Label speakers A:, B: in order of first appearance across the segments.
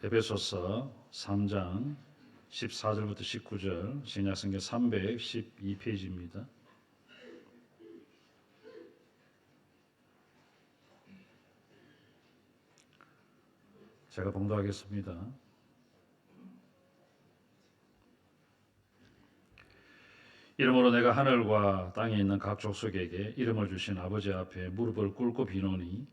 A: 에베소서 3장 14절부터 19절 신약성경 312페이지입니다. 제가 봉독하겠습니다. 이러므로 내가 하늘과 땅에 있는 각 족속에게 이름을 주신 아버지 앞에 무릎을 꿇고 비노니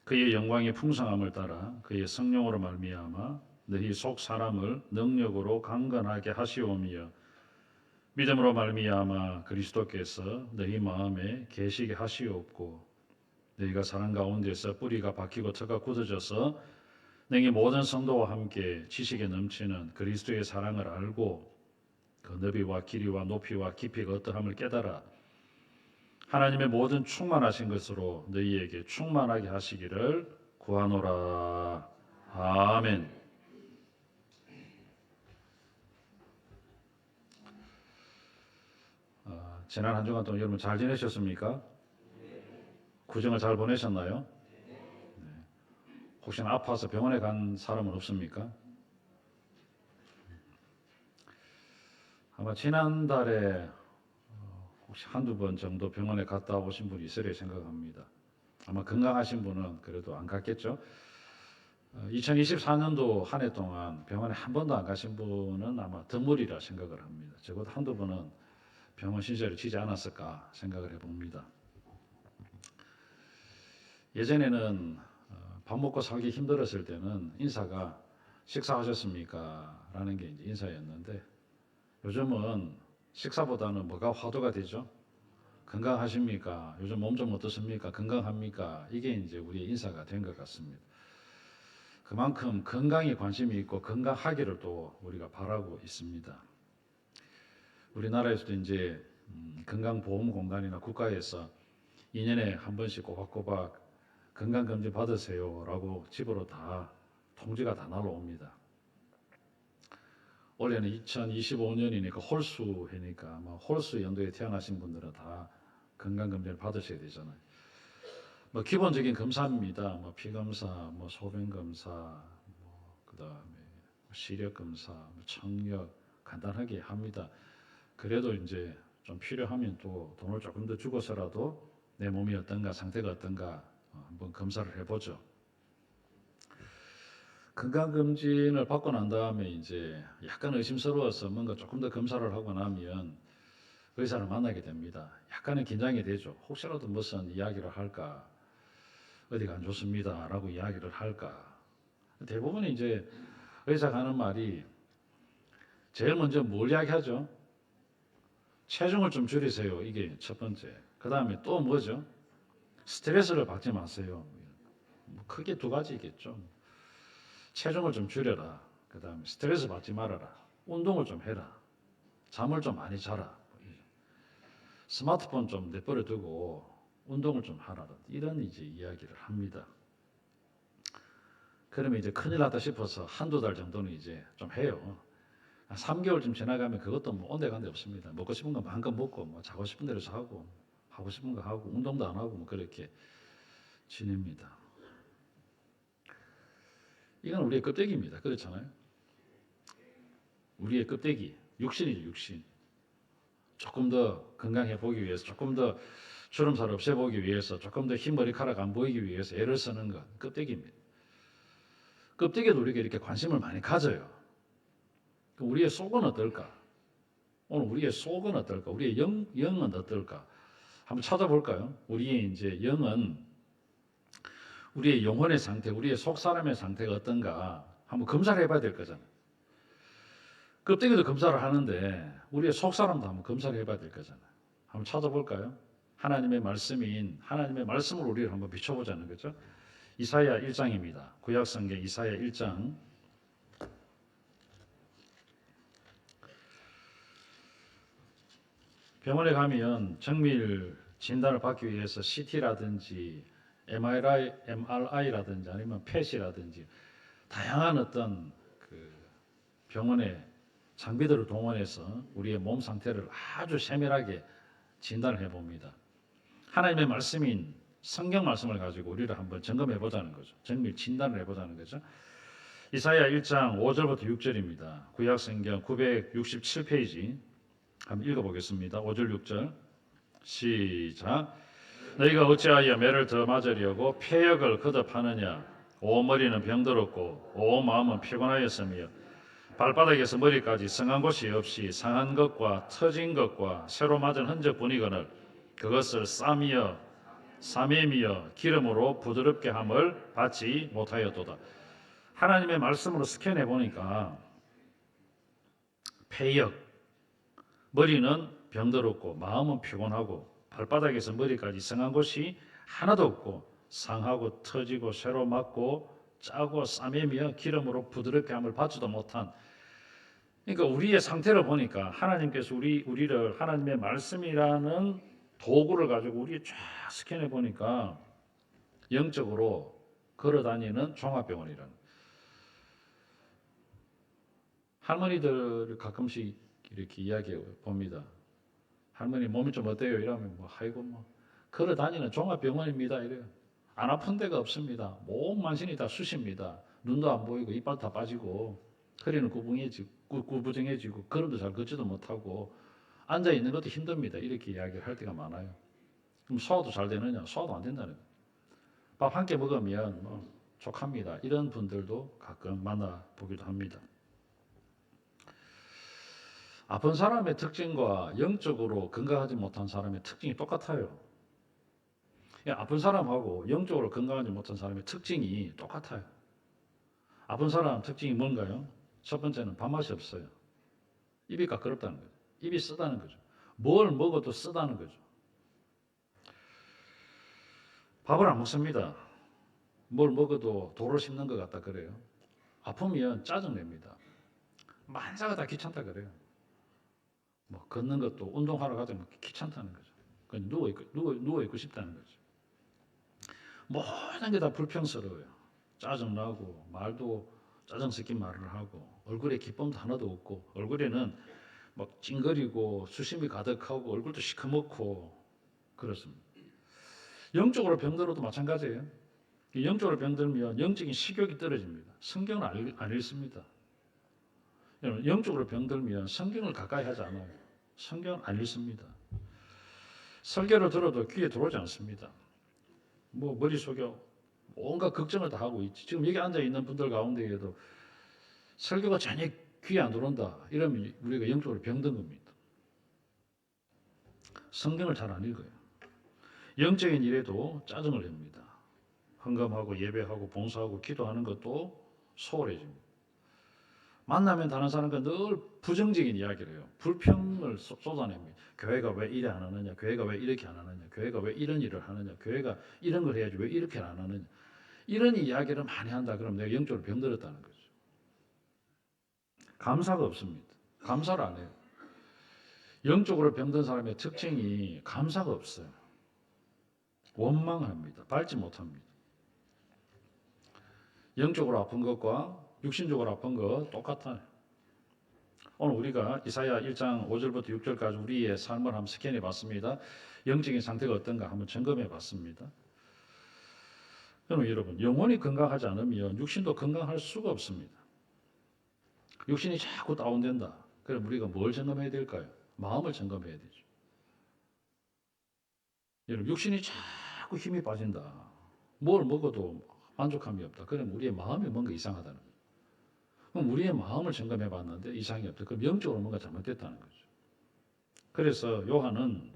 A: 그의 영광의 풍성함을 따라 그의 성령으로 말미암아 너희 속 사람을 능력으로 강건하게 하시오며 믿음으로 말미암아 그리스도께서 너희 마음에 계시게 하시옵고 너희가 사랑 가운데서 뿌리가 박히고 터가 굳어져서 너희 모든 성도와 함께 지식에 넘치는 그리스도의 사랑을 알고 그 너비와 길이와 높이와 깊이가 어떠함을 깨달아 하나님의 모든 충만하신 것으로 너희에게 충만하게 하시기를 구하노라. 아멘. 지난 한 주간 동안 여러분 잘 지내셨습니까? 구정을 잘 보내셨나요? 네. 혹시나 아파서 병원에 간 사람은 없습니까? 아마 지난달에 혹시 한두 번 정도 병원에 갔다 오신 분이 있으리라 생각합니다. 아마 건강하신 분은 그래도 안 갔겠죠. 2024년도 한 해 동안 병원에 한 번도 안 가신 분은 아마 드물이라 생각을 합니다. 적어도 한두 번은 병원 신세를 지지 않았을까 생각을 해봅니다. 예전에는 밥 먹고 살기 힘들었을 때는 인사가 식사하셨습니까? 라는 게 이제 인사였는데 요즘은 식사보다는 뭐가 화두가 되죠? 건강하십니까? 요즘 몸 좀 어떻습니까? 건강합니까? 이게 이제 우리의 인사가 된 것 같습니다. 그만큼 건강에 관심이 있고 건강하기를 또 우리가 바라고 있습니다. 우리나라에서도 이제 건강보험공단이나 국가에서 2년에 한 번씩 꼬박꼬박 건강검진 받으세요라고 집으로 다 통지가 다 날라옵니다. 올해는 2025년이니까 홀수해니까 홀수 연도에 태어나신 분들은 다 건강검진을 받으셔야 되잖아요. 기본적인 검사입니다. 피검사, 소변검사, 그다음에 시력검사, 청력 간단하게 합니다. 그래도 이제 좀 필요하면 또 돈을 조금 더 주고서라도 내 몸이 어떤가, 상태가 어떤가 한번 검사를 해보죠. 건강검진을 받고 난 다음에 이제 약간 의심스러워서 뭔가 조금 더 검사를 하고 나면 의사를 만나게 됩니다. 약간은 긴장이 되죠. 혹시라도 무슨 이야기를 할까, 어디가 안 좋습니다 라고 이야기를 할까. 대부분 이제 의사가 하는 말이 제일 먼저 뭘 이야기하죠? 체중을 좀 줄이세요. 이게 첫 번째. 그 다음에 또 뭐죠? 스트레스를 받지 마세요. 크게 두 가지겠죠. 체중을 좀 줄여라. 그 다음에 스트레스 받지 말아라. 운동을 좀 해라. 잠을 좀 많이 자라. 스마트폰 좀 내버려 두고 운동을 좀 하라. 이런 이제 이야기를 합니다. 그러면 이제 큰일 났다 싶어서 한두 달 정도는 이제 좀 해요. 3개월쯤 지나가면 그것도 온데간데 없습니다. 먹고 싶은 거 마음껏 먹고 자고 싶은 대로 자고 하고 싶은 거 하고 운동도 안 하고 그렇게 지냅니다. 이건 우리의 껍데기입니다. 그렇잖아요. 우리의 껍데기, 육신이죠, 육신. 조금 더 건강해 보기 위해서, 조금 더 주름살 없애 보기 위해서, 조금 더 흰 머리카락 안 보이기 위해서 애를 쓰는 것, 껍데기입니다. 껍데기도 우리가 이렇게 관심을 많이 가져요. 우리의 속은 어떨까? 오늘 우리의 속은 어떨까? 우리의 영은 어떨까? 한번 찾아볼까요? 우리의 이제 영은 우리의 영혼의 상태, 우리의 속 사람의 상태가 어떤가 한번 검사를 해봐야 될 거잖아요. 껍데기도 검사를 하는데 우리의 속 사람도 한번 검사를 해봐야 될 거잖아요. 한번 찾아볼까요? 하나님의 말씀인 하나님의 말씀을 우리를 한번 비춰보자는 거죠. 이사야 1장입니다. 구약성경 이사야 1장. 병원에 가면 정밀 진단을 받기 위해서 CT라든지 MRI라든지 아니면 펫이라든지 다양한 어떤 그 병원의 장비들을 동원해서 우리의 몸 상태를 아주 세밀하게 진단을 해봅니다. 하나님의 말씀인 성경 말씀을 가지고 우리를 한번 점검해 보자는 거죠. 정밀 진단을 해보자는 거죠. 이사야 1장 5절부터 6절입니다. 구약성경 967페이지 한번 읽어보겠습니다. 5절 6절 시작. 너희가 어찌하여 매를 더 맞으려고 폐역을 거듭하느냐. 온 머리는 병들었고 온 마음은 피곤하였으며 발바닥에서 머리까지 성한 곳이 없이 상한 것과 터진 것과 새로 맞은 흔적뿐이거늘 그것을 쌈이며 기름으로 부드럽게 함을 받지 못하였도다. 하나님의 말씀으로 스캔해 보니까 폐역, 머리는 병들었고 마음은 피곤하고 발바닥에서 머리까지 성한 곳이 하나도 없고 상하고 터지고 새로 맞고 짜고 싸매며 기름으로 부드럽게 함을 받지도 못한, 그러니까 우리의 상태를 보니까 하나님께서 우리를 하나님의 말씀이라는 도구를 가지고 우리 쫙 스캔해 보니까 영적으로 걸어다니는 종합병원이라는. 할머니들 가끔씩 이렇게 이야기해 봅니다. 할머니 몸이 좀 어때요? 이러면 아이고 걸어 다니는 종합병원입니다. 이래요. 안 아픈 데가 없습니다. 몸 만신이 다 쑤십니다. 눈도 안 보이고 이빨 다 빠지고 허리는 구부정해지고 걸음도 잘 걷지도 못하고 앉아 있는 것도 힘듭니다. 이렇게 이야기를 할 때가 많아요. 그럼 소화도 잘 되느냐? 소화도 안 된다는 거예요. 밥 한 끼 먹으면 족합니다. 이런 분들도 가끔 만나보기도 합니다. 아픈 사람의 특징과 영적으로 건강하지 못한 사람의 특징이 똑같아요. 아픈 사람하고 영적으로 건강하지 못한 사람의 특징이 똑같아요. 아픈 사람 특징이 뭔가요? 첫 번째는 밥맛이 없어요. 입이 까끄럽다는 거죠. 입이 쓰다는 거죠. 뭘 먹어도 쓰다는 거죠. 밥을 안 먹습니다. 뭘 먹어도 도로 씹는 것 같다 그래요. 아프면 짜증냅니다. 만사가 다 귀찮다 그래요. 걷는 것도 운동하러 가자면 귀찮다는 거죠. 그냥 누워있고 싶다는 거죠. 모든 게 다 불평스러워요. 짜증나고 말도 짜증 섞인 말을 하고 얼굴에 기쁨도 하나도 없고 얼굴에는 막 찡거리고 수심이 가득하고 얼굴도 시커멓고 그렇습니다. 영적으로 병들어도 마찬가지예요. 영적으로 병들면 영적인 식욕이 떨어집니다. 성경을 안 읽습니다. 여러분, 영적으로 병들면 성경을 가까이 하지 않아요. 성경 안 읽습니다. 설교를 들어도 귀에 들어오지 않습니다. 머릿속에 온갖 걱정을 다 하고 있지. 지금 여기 앉아 있는 분들 가운데에도 설교가 전혀 귀에 안 들어온다. 이러면 우리가 영적으로 병든 겁니다. 성경을 잘 안 읽어요. 영적인 일에도 짜증을 냅니다. 헌금하고 예배하고 봉사하고 기도하는 것도 소홀해집니다. 만나면 다른 사람과 늘 부정적인 이야기를 해요. 불평을 쏟아냅니다. 교회가 왜 이래 안 하느냐, 교회가 왜 이렇게 안 하느냐, 교회가 왜 이런 일을 하느냐, 교회가 이런 걸 해야지 왜 이렇게 안 하느냐, 이런 이야기를 많이 한다 그러면 내가 영적으로 병들었다는 거죠. 감사가 없습니다. 감사를 안 해요. 영적으로 병든 사람의 특징이 감사가 없어요. 원망합니다. 밟지 못합니다. 영적으로 아픈 것과 육신적으로 아픈 거 똑같아요. 오늘 우리가 이사야 1장 5절부터 6절까지 우리의 삶을 한번 스캔해 봤습니다. 영적인 상태가 어떤가 한번 점검해 봤습니다. 그럼 여러분, 영혼이 건강하지 않으면 육신도 건강할 수가 없습니다. 육신이 자꾸 다운된다. 그럼 우리가 뭘 점검해야 될까요? 마음을 점검해야 되죠. 여러분, 육신이 자꾸 힘이 빠진다. 뭘 먹어도 만족함이 없다. 그럼 우리의 마음이 뭔가 이상하다는 거예요. 그럼 우리의 마음을 점검해 봤는데 이상이 없다. 그럼 영적으로 뭔가 잘못됐다는 거죠. 그래서 요한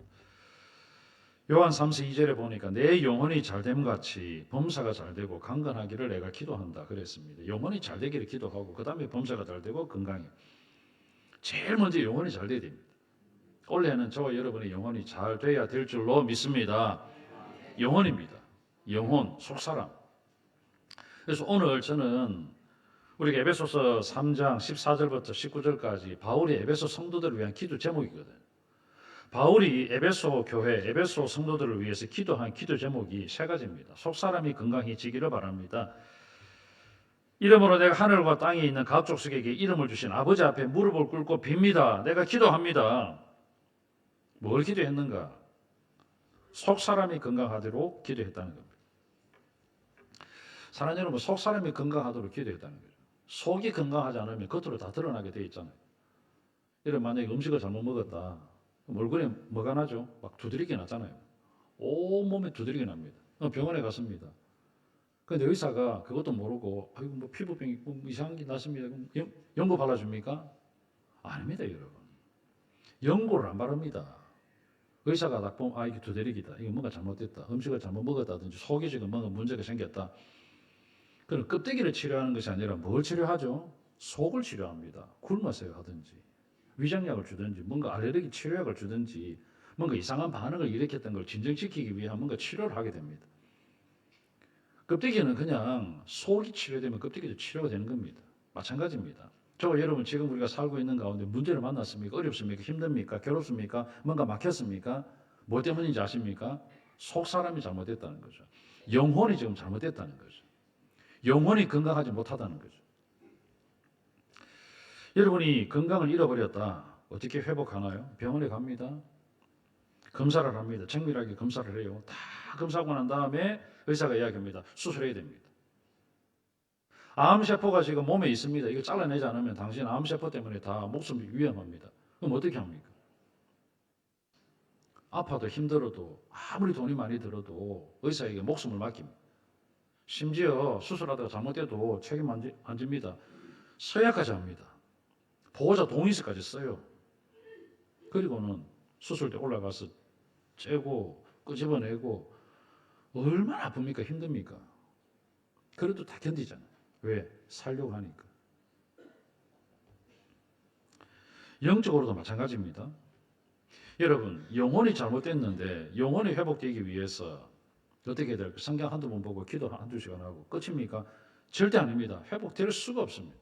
A: 3서 2절에 보니까 내 영혼이 잘됨 같이 범사가 잘되고 강건하기를 내가 기도한다 그랬습니다. 영혼이 잘되기를 기도하고 그 다음에 범사가 잘되고 건강해. 제일 먼저 영혼이 잘돼야 됩니다. 올해는 저와 여러분의 영혼이 잘 돼야 될 줄로 믿습니다. 영혼입니다. 영혼, 속사람. 그래서 오늘 저는 우리가 에베소서 3장 14절부터 19절까지 바울이 에베소 성도들을 위한 기도 제목이거든요. 바울이 에베소 교회, 에베소 성도들을 위해서 기도한 기도 제목이 세 가지입니다. 속사람이 건강해지기를 바랍니다. 이름으로 내가 하늘과 땅에 있는 각 족속에게 이름을 주신 아버지 앞에 무릎을 꿇고 빕니다. 내가 기도합니다. 뭘 기도했는가? 속사람이 건강하도록 기도했다는 겁니다. 사랑하는 여러분, 속사람이 건강하도록 기도했다는 거죠. 속이 건강하지 않으면 겉으로 다 드러나게 돼 있잖아요. 이런 만약에 음식을 잘못 먹었다. 얼굴에 뭐가 나죠? 막 두드리기 나잖아요. 온몸에 두드리기 납니다. 병원에 갔습니다. 근데 의사가 그것도 모르고 아이고 뭐 피부병이 뭐 이상한 게 났습니다. 그럼 연고 발라줍니까? 아닙니다, 여러분. 연고를 안 바릅니다. 의사가 딱 보면 아 이게 두드리기다. 이거 뭔가 잘못됐다. 음식을 잘못 먹었다든지 속이 지금 뭔가 문제가 생겼다. 그럼 껍데기를 치료하는 것이 아니라 뭘 치료하죠? 속을 치료합니다. 굶어서요 하든지 위장약을 주든지 뭔가 알레르기 치료약을 주든지 뭔가 이상한 반응을 일으켰던 걸 진정시키기 위한 뭔가 치료를 하게 됩니다. 껍데기는 그냥 속이 치료되면 껍데기도 치료가 되는 겁니다. 마찬가지입니다. 저 여러분 지금 우리가 살고 있는 가운데 문제를 만났습니까? 어렵습니까? 힘듭니까? 괴롭습니까? 뭔가 막혔습니까? 뭐 때문인지 아십니까? 속 사람이 잘못됐다는 거죠. 영혼이 지금 잘못됐다는 거죠. 영혼이 건강하지 못하다는 거죠. 여러분이 건강을 잃어버렸다. 어떻게 회복하나요? 병원에 갑니다. 검사를 합니다. 정밀하게 검사를 해요. 다 검사하고 난 다음에 의사가 이야기합니다. 수술해야 됩니다. 암세포가 지금 몸에 있습니다. 이걸 잘라내지 않으면 당신 암세포 때문에 다 목숨이 위험합니다. 그럼 어떻게 합니까? 아파도 힘들어도 아무리 돈이 많이 들어도 의사에게 목숨을 맡깁니다. 심지어 수술하다가 잘못돼도 책임 안 집니다. 서약까지 합니다. 보호자 동의서까지 써요. 그리고는 수술대 올라가서 째고 끄집어내고 얼마나 아픕니까? 힘듭니까? 그래도 다 견디잖아요. 왜? 살려고 하니까. 영적으로도 마찬가지입니다. 여러분, 영혼이 잘못됐는데 영혼이 회복되기 위해서 어떻게 해야 될까요? 성경 한두 번 보고 기도 한두 시간 하고 끝입니까? 절대 아닙니다. 회복될 수가 없습니다.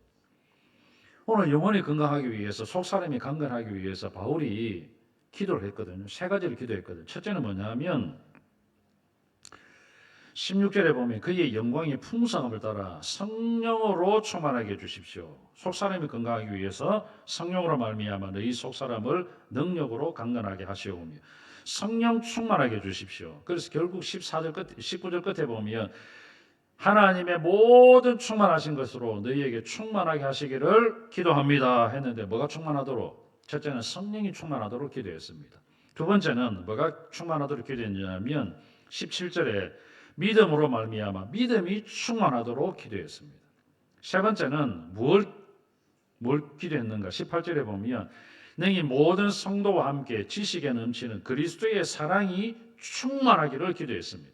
A: 오늘 영혼이 건강하기 위해서 속 사람이 강건하기 위해서 바울이 기도를 했거든요. 세 가지를 기도했거든요. 첫째는 뭐냐면 16절에 보면 그의 영광의 풍성함을 따라 성령으로 충만하게 해주십시오. 속사람이 건강하기 위해서 성령으로 말미암아 너희 속사람을 능력으로 강건하게 하시오며 성령 충만하게 해주십시오. 그래서 결국 14절 끝, 19절 끝에 보면 하나님의 모든 충만하신 것으로 너희에게 충만하게 하시기를 기도합니다 했는데 뭐가 충만하도록? 첫째는 성령이 충만하도록 기도했습니다. 두 번째는 뭐가 충만하도록 기도했냐면 17절에 믿음으로 말미암아 믿음이 충만하도록 기도했습니다. 세 번째는 뭘 기도했는가? 18절에 보면 너희 모든 성도와 함께 지식에 넘치는 그리스도의 사랑이 충만하기를 기도했습니다.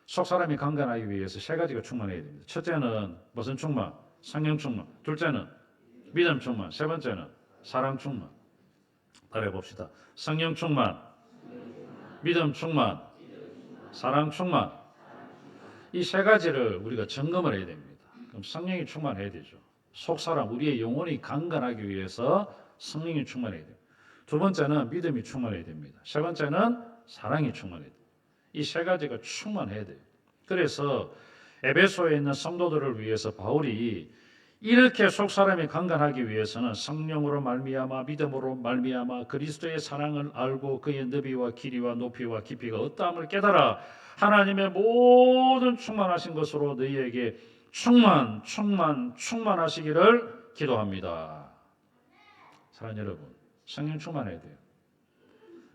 A: 속 사람이 강건하기 위해서 세 가지가 충만해야 됩니다. 첫째는 무슨 충만? 성령 충만. 둘째는 믿음 충만. 세 번째는 사랑 충만. 따라해 봅시다. 성령 충만, 믿음 충만, 사랑 충만. 이 세 가지를 우리가 점검을 해야 됩니다. 그럼 성령이 충만해야 되죠. 속 사람, 우리의 영혼이 강건하기 위해서 성령이 충만해야 돼요. 두 번째는 믿음이 충만해야 됩니다. 세 번째는 사랑이 충만해야 돼요. 이 세 가지가 충만해야 돼요. 그래서 에베소에 있는 성도들을 위해서 바울이 이렇게 속 사람이 강건하기 위해서는 성령으로 말미암아 믿음으로 말미암아 그리스도의 사랑을 알고 그의 너비와 길이와 높이와 깊이가 어떠함을 깨달아 하나님의 모든 충만하신 것으로 너희에게 충만하시기를 기도합니다. 사랑하는 여러분, 성령 충만해야 돼요.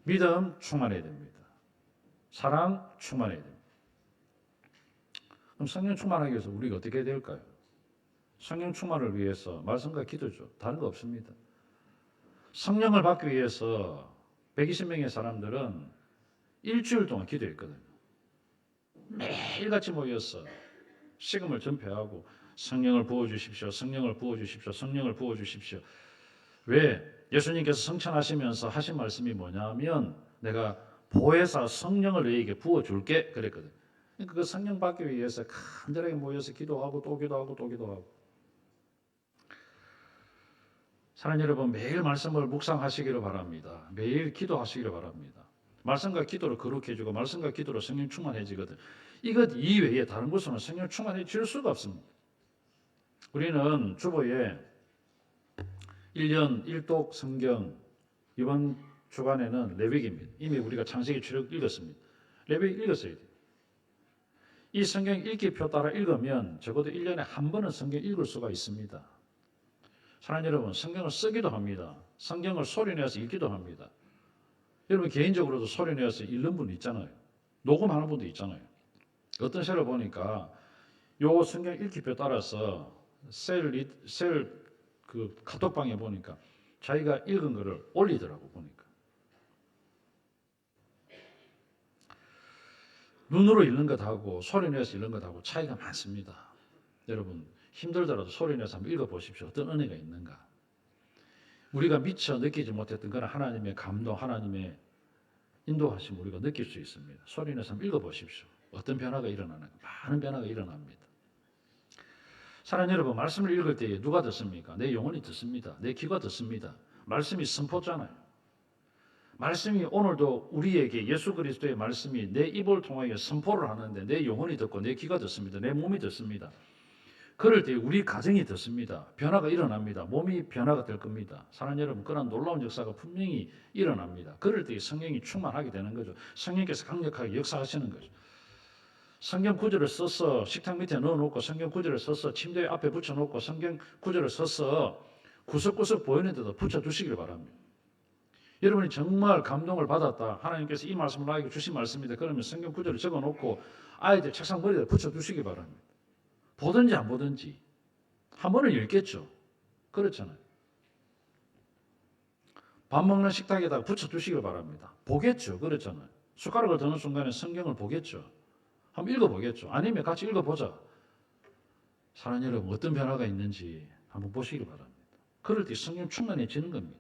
A: 믿음 충만해야 됩니다. 사랑 충만해야 됩니다. 그럼 성령 충만하기 위해서 우리가 어떻게 해야 될까요? 성령 충만을 위해서 말씀과 기도죠. 다른 거 없습니다. 성령을 받기 위해서 120명의 사람들은 일주일 동안 기도했거든요. 매일같이 모여서 식음을 전폐하고 성령을 부어주십시오. 성령을 부어주십시오. 성령을 부어주십시오. 왜? 예수님께서 성천하시면서 하신 말씀이 뭐냐면 내가 보혜사 성령을 너희에게 부어줄게 그랬거든요. 그러니까 그 성령 받기 위해서 간절하게 모여서 기도하고 또 기도하고 또 기도하고 사랑하는 여러분 매일 말씀을 묵상하시기를 바랍니다. 매일 기도하시기를 바랍니다. 말씀과 기도를 거룩해 주고 말씀과 기도로 성령 충만해지거든. 이것 이외에 다른 것으로는 성령 충만해질 수가 없습니다. 우리는 주보에 1년 1독 성경 이번 주간에는 레위기입니다. 이미 우리가 창세기 출애굽 읽었습니다. 레위기 읽었어야 돼요. 이 성경 읽기표 따라 읽으면 적어도 1년에 한 번은 성경 읽을 수가 있습니다. 사랑하는 여러분, 성경을 쓰기도 합니다. 성경을 소리내서 읽기도 합니다. 여러분 개인적으로도 소리내서 읽는 분 있잖아요. 녹음하는 분도 있잖아요. 어떤 시를 보니까 요 성경 읽기표 따라서 그 카톡방에 보니까 자기가 읽은 거를 올리더라고 보니까. 눈으로 읽는 것하고 소리내서 읽는 것하고 차이가 많습니다. 여러분 힘들더라도 소리내서 한번 읽어보십시오. 어떤 은혜가 있는가. 우리가 미처 느끼지 못했던 그런 하나님의 감동, 하나님의 인도하심 우리가 느낄 수 있습니다. 소리내서 한번 읽어보십시오. 어떤 변화가 일어나는가. 많은 변화가 일어납니다. 사랑하는 여러분, 말씀을 읽을 때 누가 듣습니까? 내 영혼이 듣습니다. 내 귀가 듣습니다. 말씀이 선포잖아요. 말씀이 오늘도 우리에게 예수 그리스도의 말씀이 내 입을 통하여 선포를 하는데 내 영혼이 듣고 내 귀가 듣습니다. 내 몸이 듣습니다. 그럴 때 우리 가정이 듣습니다. 변화가 일어납니다. 몸이 변화가 될 겁니다. 사랑하는 여러분, 그런 놀라운 역사가 분명히 일어납니다. 그럴 때 성령이 충만하게 되는 거죠. 성령께서 강력하게 역사하시는 거죠. 성경 구절을 써서 식탁 밑에 넣어놓고 성경 구절을 써서 침대 앞에 붙여놓고 성경 구절을 써서 구석구석 보이는 데도 붙여두시길 바랍니다. 여러분이 정말 감동을 받았다. 하나님께서 이 말씀을 나에게 주신 말씀입니다. 그러면 성경 구절을 적어놓고 아이들 책상 머리에 붙여두시기 바랍니다. 보든지 안 보든지 한 번은 읽겠죠. 그렇잖아요. 밥 먹는 식탁에다가 붙여두시길 바랍니다. 보겠죠. 그렇잖아요. 숟가락을 드는 순간에 성경을 보겠죠. 한번 읽어보겠죠. 아니면 같이 읽어보자. 사랑하는 여러분, 어떤 변화가 있는지 한번 보시기 바랍니다. 그럴 때 성령 충만해지는 겁니다.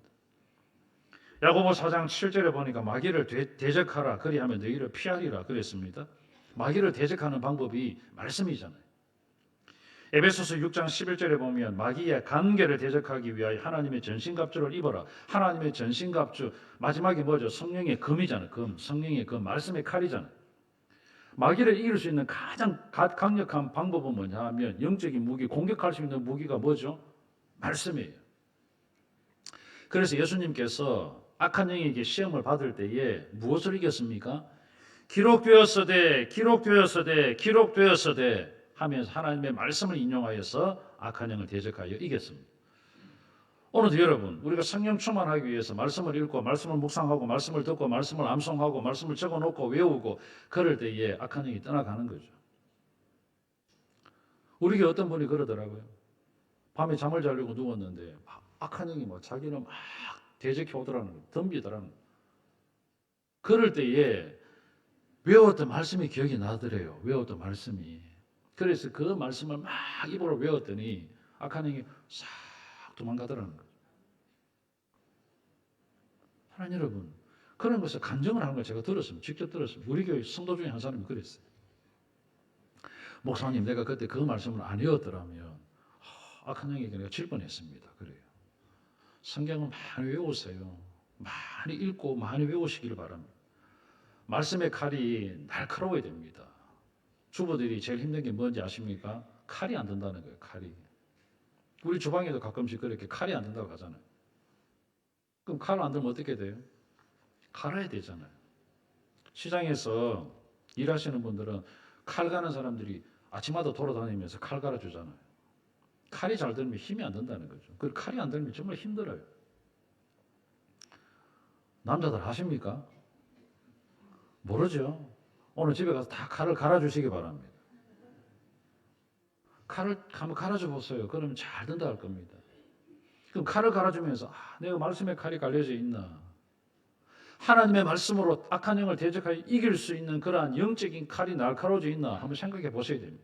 A: 야고보 4장 7절에 보니까 마귀를 대적하라 그리하면 너희를 피하리라 그랬습니다. 마귀를 대적하는 방법이 말씀이잖아요. 에베소서 6장 11절에 보면 마귀의 간계를 대적하기 위하여 하나님의 전신갑주를 입어라. 하나님의 전신갑주 마지막에 뭐죠? 성령의 금이잖아요. 금, 성령의 금, 말씀의 칼이잖아요. 마귀를 이길 수 있는 가장 강력한 방법은 뭐냐 하면 영적인 무기, 공격할 수 있는 무기가 뭐죠? 말씀이에요. 그래서 예수님께서 악한 영에게 시험을 받을 때에 무엇을 이겼습니까? 기록되었으되 기록되었으되 기록되었으되 하면서 하나님의 말씀을 인용하여서 악한 영을 대적하여 이겼습니다. 오늘도 여러분 우리가 성령 충만하기 위해서 말씀을 읽고 말씀을 묵상하고 말씀을 듣고 말씀을 암송하고 말씀을 적어놓고 외우고 그럴 때에 악한 영이 떠나가는 거죠. 우리에게 어떤 분이 그러더라고요. 밤에 잠을 자려고 누웠는데 악한 영이 뭐 자기는 막 대적해 오더라는 거예요. 덤비더라는 거예요. 그럴 때에 외웠던 말씀이 기억이 나더래요. 외웠던 말씀이. 그래서 그 말씀을 막 입으로 외웠더니 악한 영이 싹 도망가더라는 거예요. 하나님 여러분, 그런 것을 간증을 하는 걸 제가 들었습니다. 직접 들었습니다. 우리 교회 성도 중에 한 사람이 그랬어요. 목사님, 내가 그때 그 말씀을 안 외웠더라면 악한 영에게 내가 질 뻔했습니다. 그래요. 성경을 많이 외우세요. 많이 읽고 많이 외우시길 바랍니다. 말씀의 칼이 날카로워야 됩니다. 주부들이 제일 힘든 게 뭔지 아십니까? 칼이 안 든다는 거예요. 칼이. 우리 주방에도 가끔씩 그렇게 칼이 안 든다고 하잖아요. 그럼 칼 안 들면 어떻게 돼요? 갈아야 되잖아요. 시장에서 일하시는 분들은 칼 가는 사람들이 아침마다 돌아다니면서 칼 갈아주잖아요. 칼이 잘 들면 힘이 안 든다는 거죠. 그 칼이 안 들면 정말 힘들어요. 남자들 아십니까? 모르죠. 오늘 집에 가서 다 칼을 갈아주시기 바랍니다. 칼을 한번 갈아줘 보세요. 그러면 잘 된다 할 겁니다. 그럼 칼을 갈아주면서 내가 말씀의 칼이 갈려져 있나? 하나님의 말씀으로 악한 영을 대적하여 이길 수 있는 그러한 영적인 칼이 날카로워져 있나? 한번 생각해 보셔야 됩니다.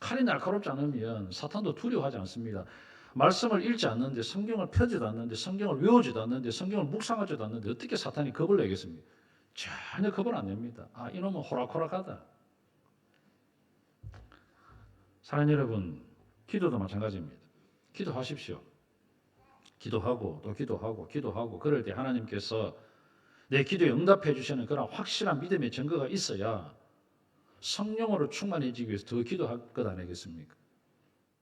A: 칼이 날카롭지 않으면 사탄도 두려워하지 않습니다. 말씀을 읽지 않는데 성경을 펴지도 않는데 성경을 외우지도 않는데 성경을 묵상하지도 않는데 어떻게 사탄이 겁을 내겠습니까? 전혀 겁을 안 냅니다. 이놈은 호락호락하다. 사랑하는 여러분, 기도도 마찬가지입니다. 기도하십시오. 기도하고 또 기도하고 기도하고 그럴 때 하나님께서 내 기도에 응답해 주시는 그런 확실한 믿음의 증거가 있어야 성령으로 충만해지기 위해서 더 기도할 것 아니겠습니까?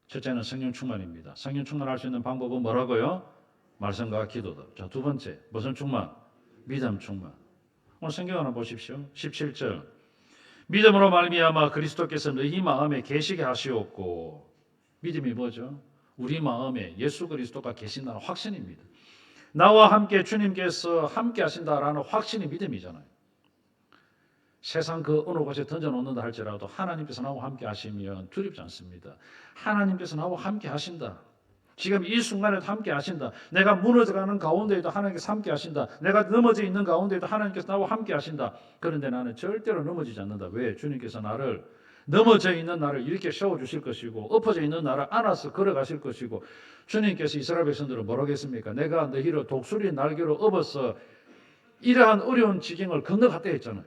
A: 첫째는 성령 충만입니다. 성령 충만할 수 있는 방법은 뭐라고요? 말씀과 기도다. 자, 두 번째, 무슨 충만? 믿음 충만. 오늘 성경 하나 보십시오. 17절. 믿음으로 말미암아 그리스도께서 너희 마음에 계시게 하시옵고, 믿음이 뭐죠? 우리 마음에 예수 그리스도가 계신다는 확신입니다. 나와 함께 주님께서 함께 하신다라는 확신이 믿음이잖아요. 세상 그 어느 곳에 던져놓는다 할지라도 하나님께서 나와 함께 하시면 두렵지 않습니다. 하나님께서 나와 함께 하신다. 지금 이 순간에도 함께 하신다. 내가 무너져가는 가운데에도 하나님께서 함께 하신다. 내가 넘어져 있는 가운데에도 하나님께서 나와 함께 하신다. 그런데 나는 절대로 넘어지지 않는다. 왜? 주님께서 나를, 넘어져 있는 나를 이렇게 세워주실 것이고, 엎어져 있는 나를 안아서 걸어가실 것이고, 주님께서 이스라엘 백성들을 뭐라고 했습니까? 내가 너희를 독수리 날개로 업어서 이러한 어려운 지경을 건너갔다 했잖아요.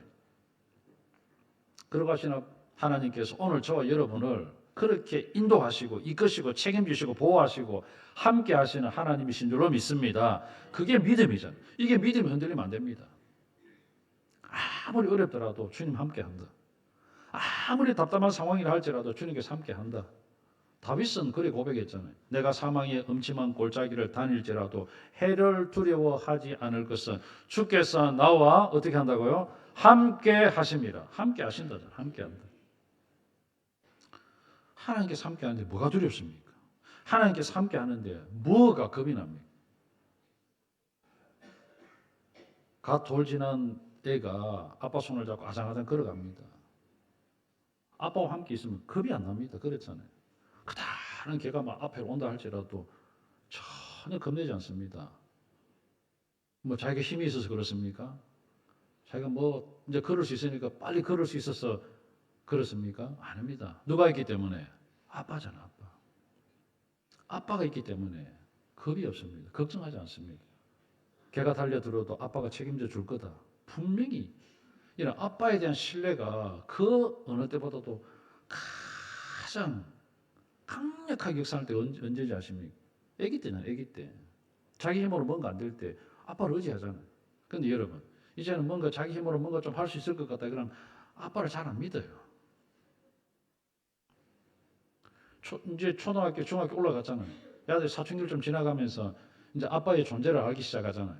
A: 그러고 하시나 하나님께서 오늘 저와 여러분을 그렇게 인도하시고 이끄시고 책임지시고 보호하시고 함께 하시는 하나님이신 줄로 믿습니다. 그게 믿음이잖아요. 이게 믿음이 흔들리면 안 됩니다. 아무리 어렵더라도 주님 함께 한다. 아무리 답답한 상황이라 할지라도 주님께서 함께 한다. 다윗은 그래 고백했잖아요. 내가 사망의 음침한 골짜기를 다닐지라도 해를 두려워하지 않을 것은 주께서 나와 어떻게 한다고요? 함께 하심이라. 함께 하신다잖아요. 함께 한다. 하나님께서 함께 하는데 뭐가 두렵습니까? 하나님께서 함께 하는데 뭐가 겁이 납니까? 갓 돌 지난 애가 아빠 손을 잡고 아장아장 걸어갑니다. 아빠와 함께 있으면 겁이 안 납니다. 그랬잖아요. 그다른 개가 막 앞에 온다 할지라도 전혀 겁내지 않습니다. 뭐 자기가 힘이 있어서 그렇습니까? 자기가 뭐 이제 걸을 수 있으니까 빨리 걸을 수 있어서 그렇습니까? 아닙니다. 누가 있기 때문에? 아빠잖아, 아빠. 아빠가 있기 때문에 겁이 없습니다. 걱정하지 않습니다. 개가 달려들어도 아빠가 책임져 줄 거다. 분명히 이런 아빠에 대한 신뢰가 그 어느 때보다도 가장 강력하게 역사할 때 언제지 아십니까? 아기 때잖아요. 아기 때. 자기 힘으로 뭔가 안 될 때 아빠를 의지하잖아요. 근데 여러분, 이제는 뭔가 자기 힘으로 뭔가 좀 할 수 있을 것 같다 그러면 아빠를 잘 안 믿어요. 이제 초등학교, 중학교 올라갔잖아요. 애들 사춘기를 좀 지나가면서 이제 아빠의 존재를 알기 시작하잖아요.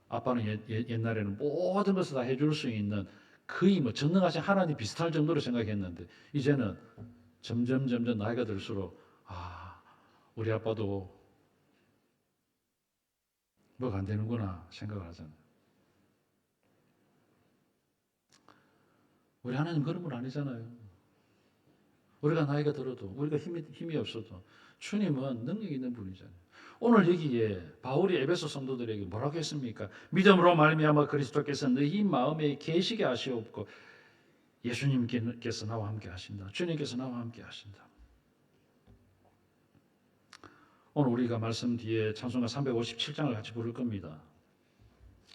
A: 아빠는 옛날에는 모든 것을 다 해줄 수 있는 거의 뭐 전능하신 하나님 비슷할 정도로 생각했는데 이제는 점점 나이가 들수록 우리 아빠도 뭐가 안 되는구나 생각을 하잖아요. 우리 하나님 그런 분 아니잖아요. 우리가 나이가 들어도 우리가 힘이 없어도 주님은 능력 있는 분이잖아요. 오늘 여기에 바울이 에베소 성도들에게 뭐라고 했습니까? 믿음으로 말미암아 그리스도께서 너희 마음에 계시게 하시옵고 예수님께서 나와 함께 하신다. 주님께서 나와 함께 하신다. 오늘 우리가 말씀 뒤에 찬송가 357장을 같이 부를 겁니다.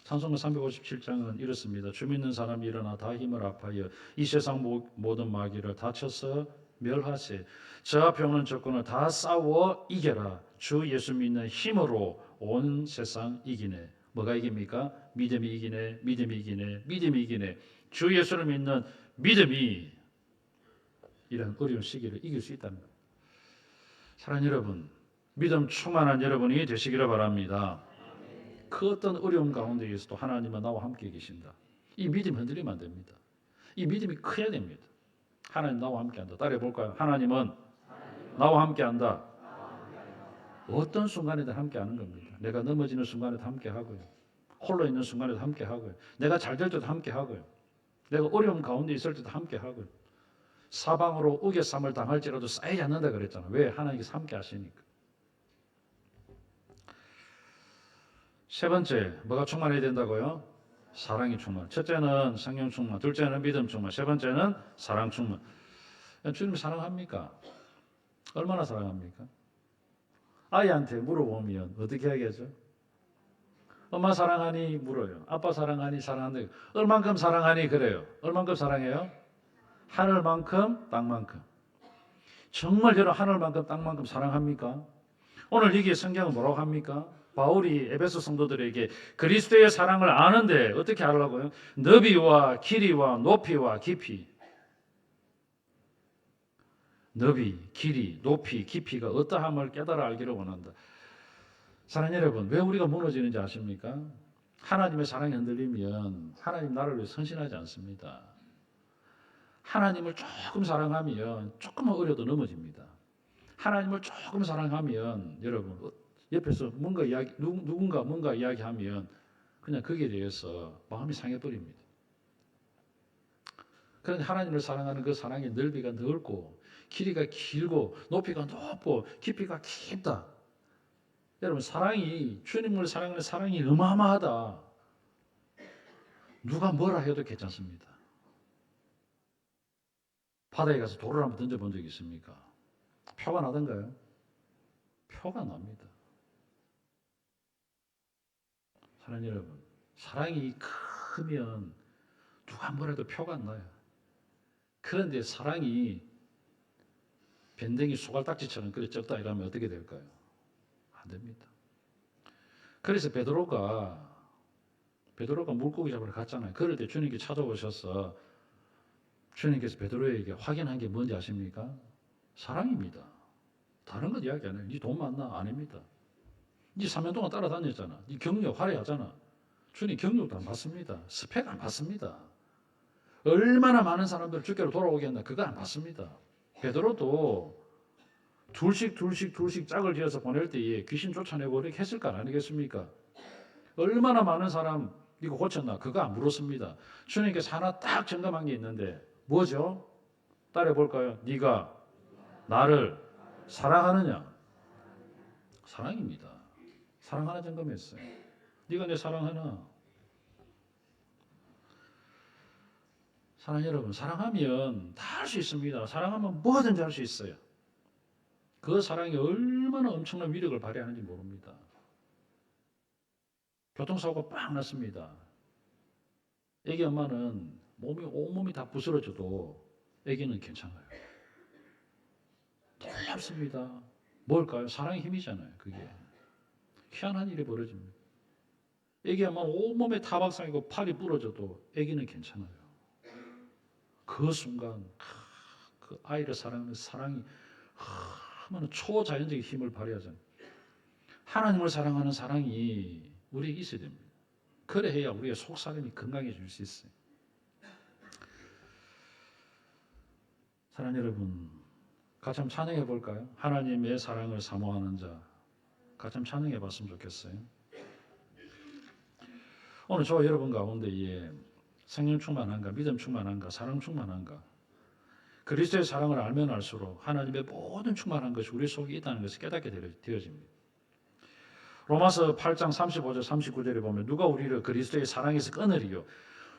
A: 찬송가 357장은 이렇습니다. 주 믿는 사람이 일어나 다 힘을 합하여 이 세상 모든 마귀를 다쳐서 멸하세. 저 앞에 오는 적군을 다 싸워 이겨라. 주 예수 믿는 힘으로 온 세상 이기네. 뭐가 이깁니까? 믿음이 이기네. 믿음이 이기네. 믿음이 이기네. 주 예수를 믿는 믿음이 이런 어려운 시기를 이길 수 있다는 것. 사랑하는 여러분, 믿음 충만한 여러분이 되시기를 바랍니다. 그 어떤 어려움 가운데에서도 하나님은 나와 함께 계신다. 이 믿음이 흔들리면 안 됩니다. 이 믿음이 커야 됩니다. 하나님 나와 함께 한다. 따라해 볼까요? 하나님은 나와 함께 한다. 어떤 순간에도 함께 하는 겁니다. 내가 넘어지는 순간에도 함께 하고요. 홀로 있는 순간에도 함께 하고요. 내가 잘 될 때도 함께 하고요. 내가 어려움 가운데 있을 때도 함께 하고요. 사방으로 우겨쌈을 당할지라도 쌓이지 않는다 그랬잖아요. 왜? 하나님께서 함께 하시니까. 세 번째, 뭐가 충만해야 된다고요? 사랑이 충만. 첫째는 성령 충만, 둘째는 믿음 충만, 세 번째는 사랑 충만. 주님 사랑합니까? 얼마나 사랑합니까? 아이한테 물어보면 어떻게 하겠죠? 엄마 사랑하니 물어요. 아빠 사랑하니 사랑한다. 얼만큼 사랑하니 그래요. 얼만큼 사랑해요? 하늘만큼 땅만큼. 정말 여러분 하늘만큼 땅만큼 사랑합니까? 오늘 여기 성경은 뭐라고 합니까? 바울이 에베소 성도들에게 그리스도의 사랑을 아는데 어떻게 하려고요? 너비와 길이와 높이와 깊이. 너비, 길이, 높이, 깊이가 어떠함을 깨달아 알기를 원한다. 사랑하는 여러분, 왜 우리가 무너지는지 아십니까? 하나님의 사랑이 흔들리면 하나님 나라를 위해 선신하지 않습니다. 하나님을 조금 사랑하면 조금만 어려도 넘어집니다. 하나님을 조금 사랑하면 여러분 옆에서 뭔가 누군가 뭔가 이야기하면 그냥 거기에 대해서 마음이 상해버립니다. 그런데 하나님을 사랑하는 그 사랑의 넓이가 넓고 길이가 길고 높이가 높고 깊이가 깊다. 여러분 사랑이 주님을 사랑하는 사랑이 어마어마하다. 누가 뭐라 해도 괜찮습니다. 바다에 가서 돌을 한번 던져본 적 있습니까? 표가 나던가요? 표가 납니다. 사랑하는 여러분, 사랑이 크면 누가 뭐라도 표가 안 나요. 그런데 사랑이 밴댕이 소갈딱지처럼 그래 적다 이러면 어떻게 될까요? 안 됩니다. 그래서 베드로가 물고기 잡으러 갔잖아요. 그럴 때 주님께 찾아오셔서 주님께서 베드로에게 확인한 게 뭔지 아십니까? 사랑입니다. 다른 것 이야기 안 해요. 네 돈 많나? 아닙니다. 네 3년 동안 따라다녔잖아. 네 경력 화려하잖아. 주님 경력도 안 받습니다. 스펙 안 받습니다. 얼마나 많은 사람들 주께로 돌아오게 했나 그거 안 받습니다. 베드로도 둘씩 짝을 지어서 보낼 때에 귀신 쫓아내고 이렇게 했을 거 아니겠습니까? 얼마나 많은 사람 이거 고쳤나 그거 안 물었습니다. 주님께서 하나 딱 점검한 게 있는데 뭐죠? 따라해 볼까요? 네가 나를 사랑하느냐? 사랑입니다. 사랑 하나 점검했어요. 네가 내 사랑하나? 사랑 여러분, 사랑하면 다 할 수 있습니다. 사랑하면 뭐든지 할 수 있어요. 그 사랑이 얼마나 엄청난 위력을 발휘하는지 모릅니다. 교통사고가 빵 났습니다. 애기 엄마는 온몸이 다 부스러져도 애기는 괜찮아요. 놀랍습니다. 뭘까요? 사랑의 힘이잖아요. 그게 희한한 일이 벌어집니다. 애기 엄마는 온몸에 타박상이고 팔이 부러져도 애기는 괜찮아요. 그 순간 그 아이를 사랑하는 사랑이 얼마나 초자연적인 힘을 발휘하잖아요. 하나님을 사랑하는 사랑이 우리에게 있어야 됩니다. 그래야 우리의 속사람이 건강해질 수 있어요. 사랑하는 여러분, 같이 한번 찬양해 볼까요? 하나님의 사랑을 사모하는 자, 같이 한번 찬양해 봤으면 좋겠어요. 오늘 저와 여러분 가운데에 성령 충만한가, 믿음 충만한가, 사랑 충만한가, 그리스도의 사랑을 알면 알수록 하나님의 모든 충만한 것이 우리 속에 있다는 것을 깨닫게 되어집니다. 로마서 8장 35절 39절에 보면 누가 우리를 그리스도의 사랑에서 끊으리요?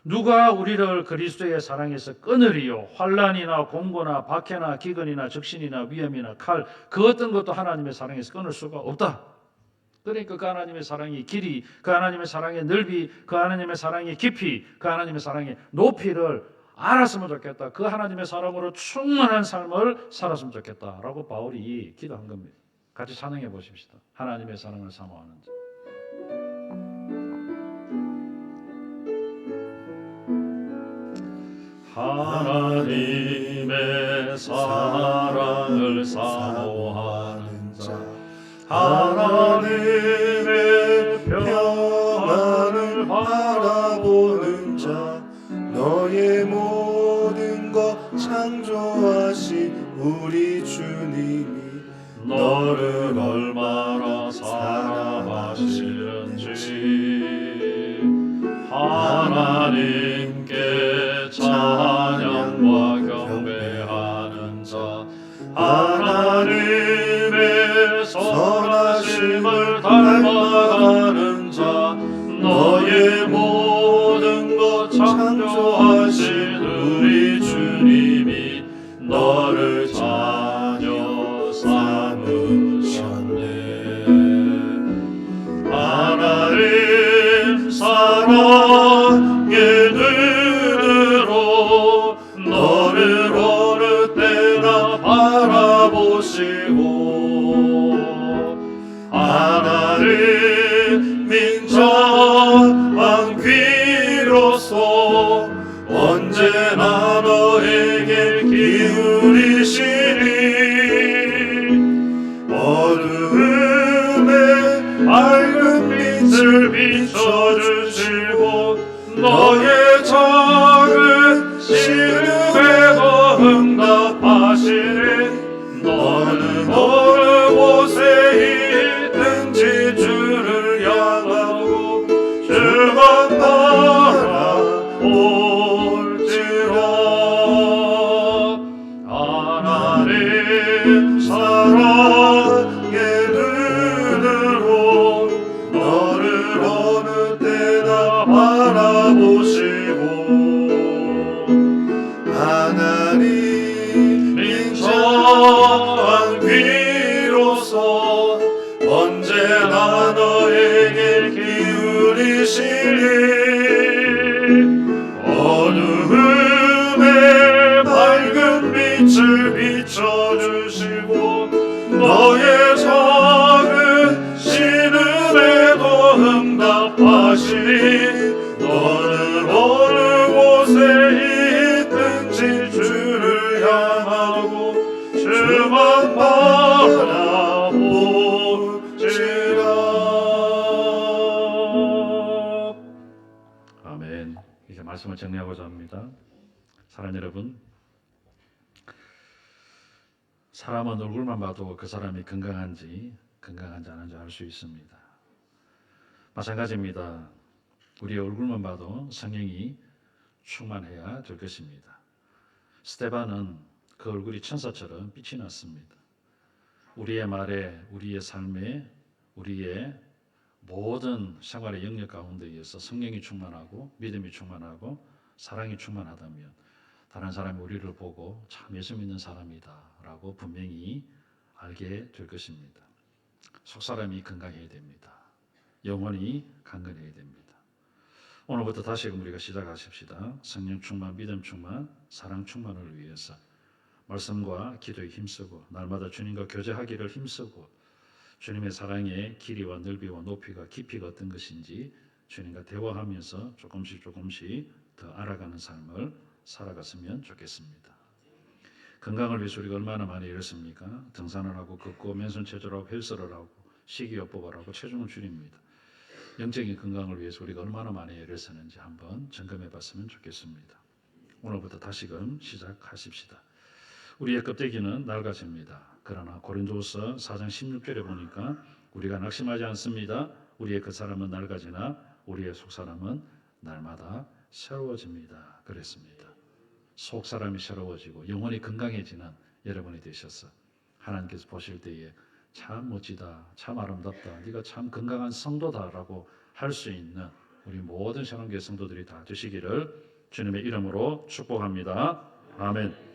A: 누가 우리를 그리스도의 사랑에서 끊으리요? 환난이나 공고나 박해나 기근이나 적신이나 위험이나 칼, 그 어떤 것도 하나님의 사랑에서 끊을 수가 없다. 그러니까 그 하나님의 사랑의 길이, 그 하나님의 사랑의 넓이, 그 하나님의 사랑의 깊이, 그 하나님의 사랑의 높이를 알았으면 좋겠다. 그 하나님의 사랑으로 충만한 삶을 살았으면 좋겠다라고 바울이 기도한 겁니다. 같이 찬양해 보십시다. 하나님의 사랑을 사모하는 자. 하나님의 사랑을 사모하는 자, 하나님의 평안을 바라보는 자,
B: 너의 모든 것 창조하신 우리 주님이
A: 너를 얼마나 사랑하시는지 하나님께 찬양과 경배하는 자, 하나님의 선하심을 닮아가는 자, 너의 모든 것 창조하신 우리 주님이 너를 자녀 삼으셨네. 하나님 사랑의 눈으로 너를 어느 때나 바라보시고 하나님 민정한 귀로서 언제나 너에게 기울이시니 어두움에 밝은 빛을 비춰주시고 너의 작은 시름에도
B: 언제나 너에게 기울이시니 어두움에 밝은 빛을 비춰주시고 너의 작은 신음에도 응답하시니 너는 어느 곳에 있든지 주를 향하고 주만 바라보지라.
A: 아멘. 이제 말씀을 정리하고자 합니다. 사랑하는 여러분, 사람은 얼굴만 봐도 그 사람이 건강한지 아닌지 알 수 있습니다. 마찬가지입니다. 우리의 얼굴만 봐도 성령이 충만해야 될 것입니다. 스데반은 그 얼굴이 천사처럼 빛이 났습니다. 우리의 말에, 우리의 삶에, 우리의 모든 생활의 영역 가운데에서 성령이 충만하고 믿음이 충만하고 사랑이 충만하다면 다른 사람이 우리를 보고 참 예수 믿는 사람이다 라고 분명히 알게 될 것입니다. 속사람이 건강해야 됩니다. 영혼이 강건해야 됩니다. 오늘부터 다시금 우리가 시작하십시다. 성령 충만, 믿음 충만, 사랑 충만을 위해서 말씀과 기도에 힘쓰고 날마다 주님과 교제하기를 힘쓰고 주님의 사랑의 길이와 넓이와 높이가 깊이가 어떤 것인지 주님과 대화하면서 조금씩 더 알아가는 삶을 살아갔으면 좋겠습니다. 건강을 위해서 우리가 얼마나 많이 일했습니까? 등산을 하고 걷고 맨손 체조를 하고 헬스를 하고 식이요법을 하고 체중을 줄입니다. 영적인 건강을 위해서 우리가 얼마나 많이 애를 쓰는지 한번 점검해 봤으면 좋겠습니다. 오늘부터 다시금 시작하십시다. 우리의 껍데기는 낡아집니다. 그러나 고린도후서 4장 16절에 보니까 우리가 낙심하지 않습니다. 우리의 겉사람은 낡아지나 우리의 속사람은 날마다 새로워집니다. 그랬습니다. 속사람이 새로워지고 영혼이 건강해지는 여러분이 되셔서 하나님께서 보실 때에 참 멋지다, 참 아름답다, 네가 참 건강한 성도다라고 할 수 있는 우리 모든 신앙교회 성도들이 다 되시기를 주님의 이름으로 축복합니다. 아멘.